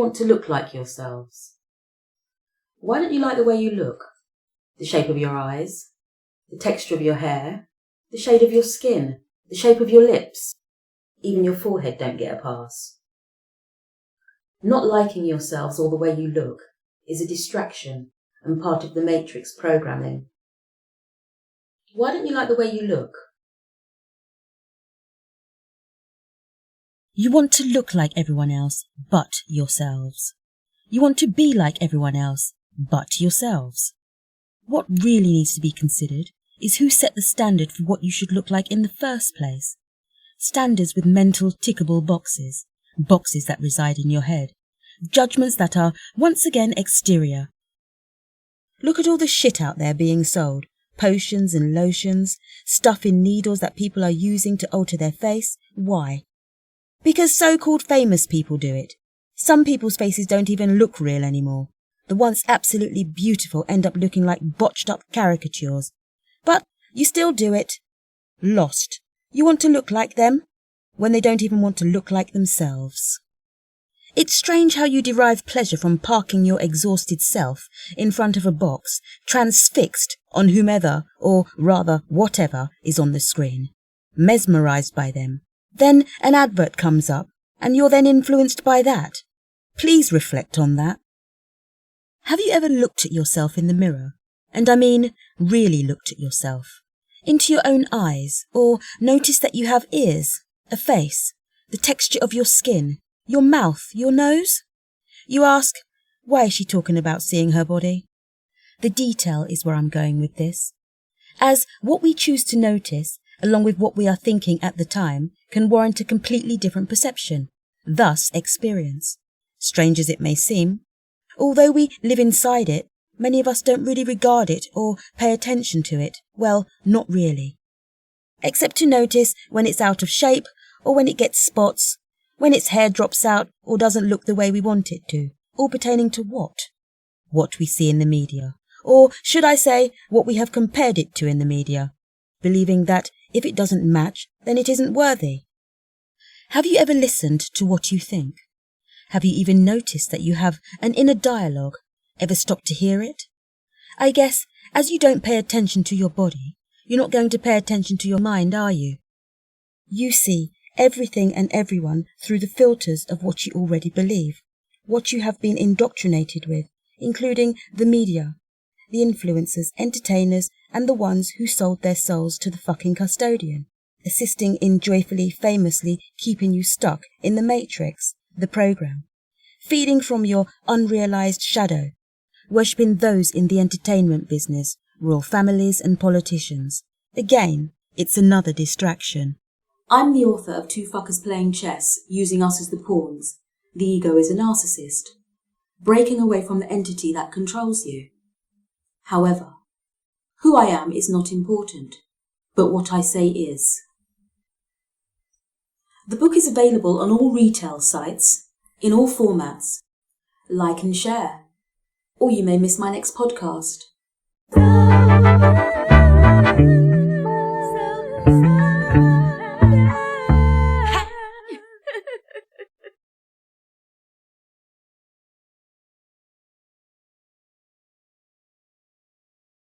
want to look like yourselves. Why don't you like the way you look? The shape of your eyes, the texture of your hair, the shade of your skin, the shape of your lips. Even your forehead don't get a pass. Not liking yourselves or the way you look is a distraction and part of the matrix programming. Why don't you like the way you look? You want to look like everyone else but yourselves. You want to be like everyone else but yourselves. What really needs to be considered is who set the standard for what you should look like in the first place. Standards with mental tickable boxes, boxes that reside in your head, judgments that are once again exterior. Look at all the shit out there being sold, potions and lotions, stuff in needles that people are using to alter their face. Why? Because so-called famous people do it. Some people's faces don't even look real anymore. The once absolutely beautiful end up looking like botched up caricatures. But you still do it. Lost. You want to look like them when they don't even want to look like themselves. It's strange how you derive pleasure from parking your exhausted self in front of a box, transfixed on whomever, or rather whatever, is on the screen, mesmerised by them. Then an advert comes up, and you're then influenced by that. Please reflect on that. Have you ever looked at yourself in the mirror? And I mean, really looked at yourself. Into your own eyes, or noticed that you have ears, a face, the texture of your skin, your mouth, your nose? You ask, why is she talking about seeing her body? The detail is where I'm going with this. As what we choose to notice, along with what we are thinking at the time, can warrant a completely different perception, thus experience. Strange as it may seem, although we live inside it, many of us don't really regard it or pay attention to it. Well, not really. Except to notice when it's out of shape or when it gets spots, when its hair drops out or doesn't look the way we want it to, all pertaining to what? What we see in the media. Or should I say, what we have compared it to in the media, believing that if it doesn't match, then it isn't worthy. Have you ever listened to what you think? Have you even noticed that you have an inner dialogue? Ever stopped to hear it? I guess, as you don't pay attention to your body, you're not going to pay attention to your mind, are you? You see everything and everyone through the filters of what you already believe, what you have been indoctrinated with, including the media, the influencers, entertainers, and the ones who sold their souls to the fucking custodian, assisting in joyfully, famously keeping you stuck in the matrix, the program, feeding from your unrealized shadow, worshipping those in the entertainment business, royal families and politicians. Again, it's another distraction. I'm the author of Two Fuckers Playing Chess, Using Us as the Pawns. The Ego is a Narcissist. Breaking away from the entity that controls you. However, who I am is not important, but what I say is. The book is available on all retail sites, in all formats. Like and share, or you may miss my next podcast.